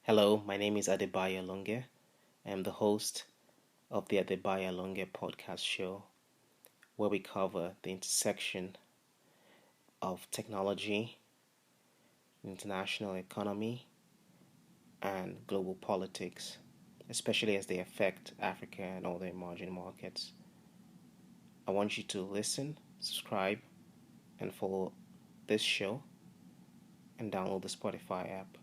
Hello, my name is Adebayo Alonge. I am the host of the Adebayo Alonge podcast show, where we cover the intersection of technology, international economy, and global politics, especially as they affect Africa and other emerging markets. I want you to listen, subscribe, and follow this show and download the Spotify app.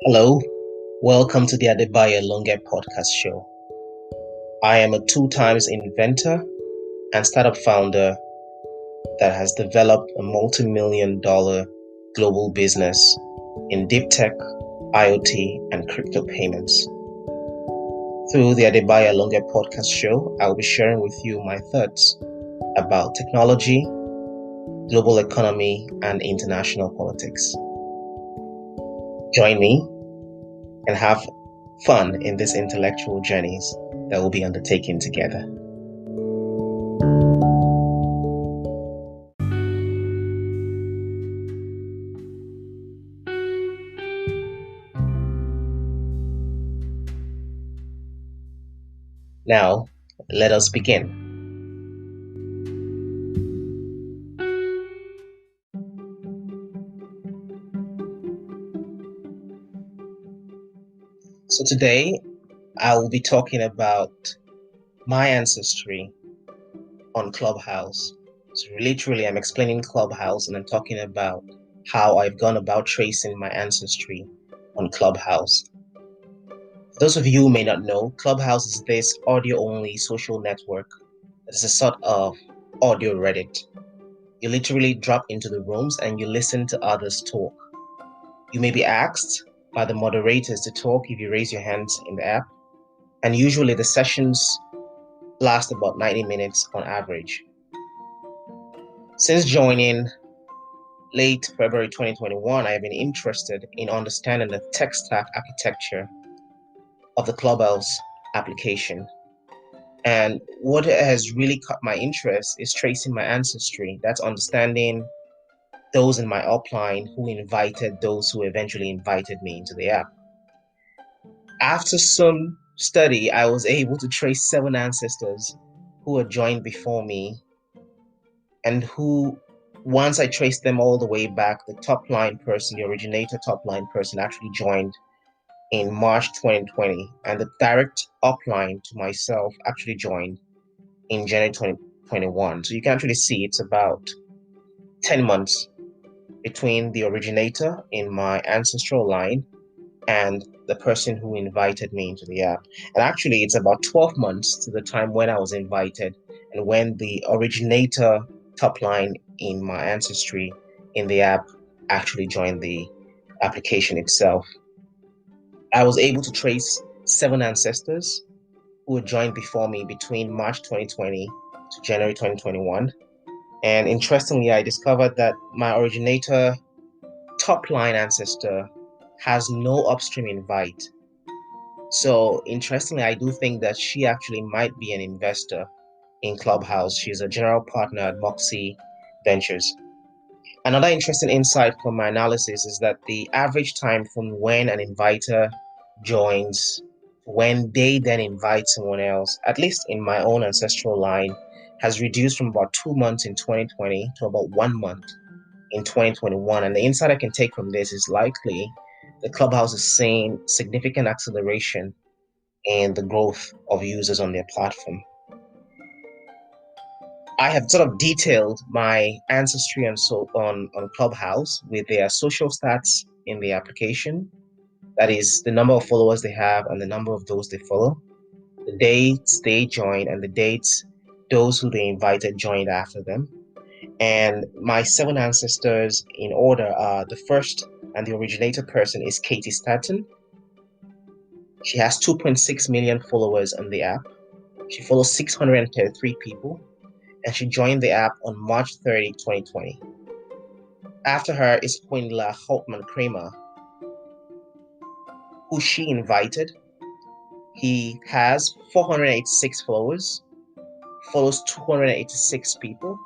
Hello, welcome to the Adebayo Alonge podcast show. I am a two-times inventor and startup founder that has developed a multi-million-dollar global business in deep tech, IoT, and crypto payments. Through the Adebayo Alonge podcast show, I will be sharing with you my thoughts about technology, global economy, and international politics. Join me and have fun in these intellectual journeys that we'll be undertaking together. Now, let us begin. So today, I will be talking about my ancestry on Clubhouse. So literally, I'm explaining Clubhouse and I'm talking about how I've gone about tracing my ancestry on Clubhouse. For those of you who may not know, Clubhouse is this audio-only social network that is a sort of audio Reddit. You literally drop into the rooms and you listen to others talk. You may be asked by the moderators to talk if you raise your hands in the app, and usually the sessions last about 90 minutes on average. Since joining late February 2021, I have been interested in understanding the tech stack architecture of the Clubhouse application. And what has really caught my interest is tracing my ancestry. That's understanding those in my upline who invited those who eventually invited me into the app. After some study, I was able to trace 7 ancestors who had joined before me, and who, once I traced them all the way back, the top line person, the originator top line person, actually joined in March 2020, and the direct upline to myself actually joined in January 2021. So you can actually see it's about 10 months between the originator in my ancestral line and the person who invited me into the app. And actually, it's about 12 months to the time when I was invited and when the originator top line in my ancestry in the app actually joined the application itself. I was able to trace 7 ancestors who had joined before me between March 2020 to January 2021. And interestingly, I discovered that my originator top line ancestor has no upstream invite. So interestingly, I do think that she actually might be an investor in Clubhouse. She's a general partner at Moxie Ventures. Another interesting insight from my analysis is that the average time from when an inviter joins, when they then invite someone else, at least in my own ancestral line, has reduced from about 2 months in 2020 to about 1 month in 2021. And the insight I can take from this is likely the Clubhouse is seeing significant acceleration in the growth of users on their platform. I have sort of detailed my ancestry and so on Clubhouse with their social stats in the application. That is the number of followers they have and the number of those they follow, the dates they joined and the dates those who they invited joined after them. And my 7 ancestors in order are: the first and the originator person is Katie Staton. She has 2.6 million followers on the app. She follows 633 people, and she joined the app on March 30, 2020. After her is Quindla Holtman Kramer, who she invited. He has 486 followers, follows 286 people,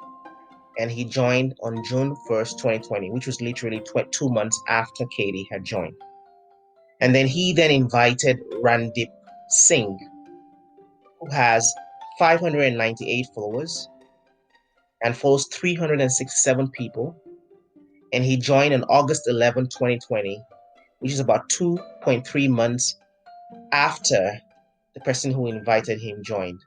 and he joined on June 1st, 2020, which was literally 2 months after Katie had joined. And then he then invited Randip Singh, who has 598 followers and follows 367 people. And he joined on August 11, 2020, which is about 2.3 months after the person who invited him joined.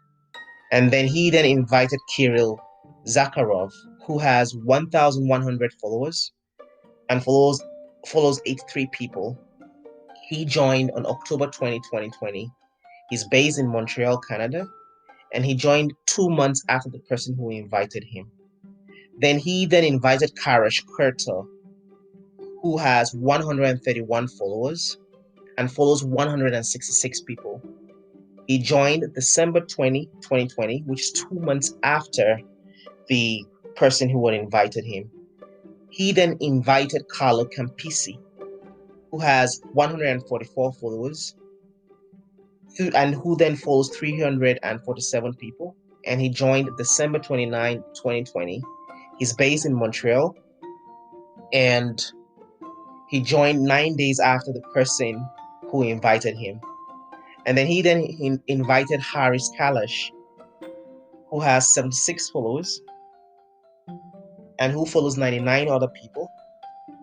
And then he then invited Kirill Zakharov, who has 1,100 followers and follows 83 people. He joined on October 2020. He's based in Montreal, Canada, and he joined 2 months after the person who invited him. Then he then invited Karash Kurta, who has 131 followers and follows 166 people. He joined December 2020, which is 2 months after the person who had invited him. He then invited Carlo Campisi, who has 144 followers, and who then follows 347 people. And he joined December 29, 2020. He's based in Montreal, and he joined 9 days after the person who invited him. And then he invited Haris Kalash, who has 76 followers and who follows 99 other people,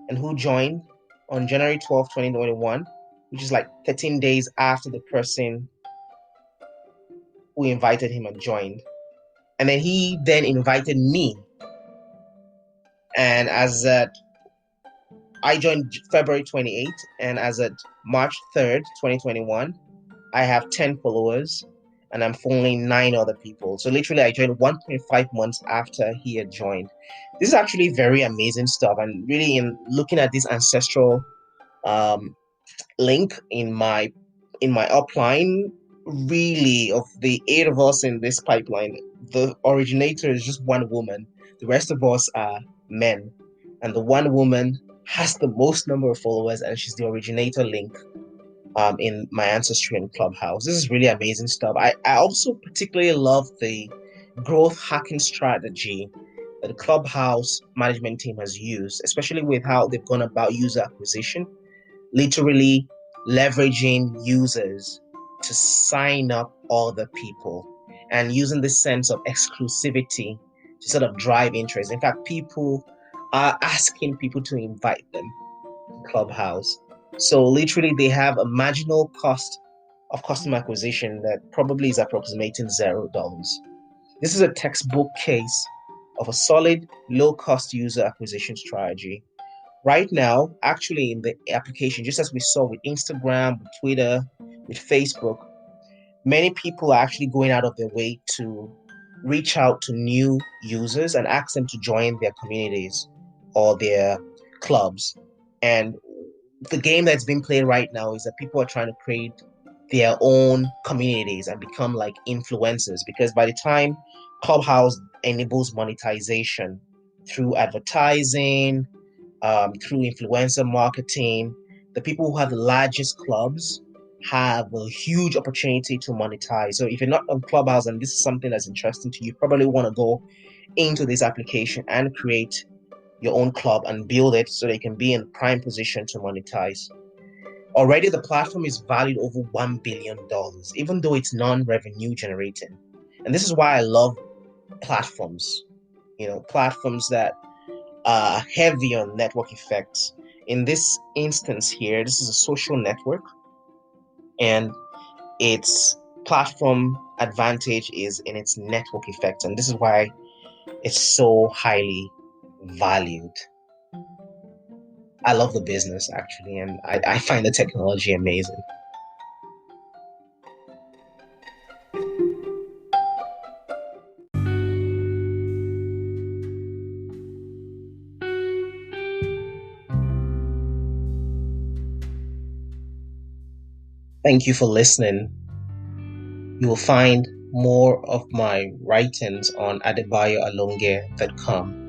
and who joined on January 12, 2021, which is like 13 days after the person who invited him had joined. And then he then invited me. And as I joined February 28th, and as at March 3rd, 2021, I have 10 followers and I'm following 9 other people. So literally I joined 1.5 months after he had joined. This is actually very amazing stuff. And really, in looking at this ancestral link in my upline, really, of the 8 of us in this pipeline, the originator is just one woman. The rest of us are men. And the one woman has the most number of followers, and she's the originator link in my ancestry and Clubhouse. This is really amazing stuff. I also particularly love the growth hacking strategy that the Clubhouse management team has used, especially with how they've gone about user acquisition, literally leveraging users to sign up other people and using this sense of exclusivity to sort of drive interest. In fact, people are asking people to invite them to Clubhouse. So literally they have a marginal cost of customer acquisition that probably is approximating $0. This is a textbook case of a solid, low-cost user acquisition strategy. Right now, actually in the application, just as we saw with Instagram, with Twitter, with Facebook, many people are actually going out of their way to reach out to new users and ask them to join their communities or their clubs. And the game that's being played right now is that people are trying to create their own communities and become like influencers, because by the time Clubhouse enables monetization through advertising, through influencer marketing, the people who have the largest clubs have a huge opportunity to monetize. So if you're not on Clubhouse and this is something that's interesting to you, probably want to go into this application and create your own club and build it so they can be in prime position to monetize. Already the platform is valued over $1 billion, even though it's non-revenue generating. And this is why I love platforms, platforms that are heavy on network effects. In this instance here, this is a social network, and its platform advantage is in its network effects. And this is why it's so highly valued. I love the business, actually, and I find the technology amazing. Thank you for listening. You will find more of my writings on adebayoalonge.com.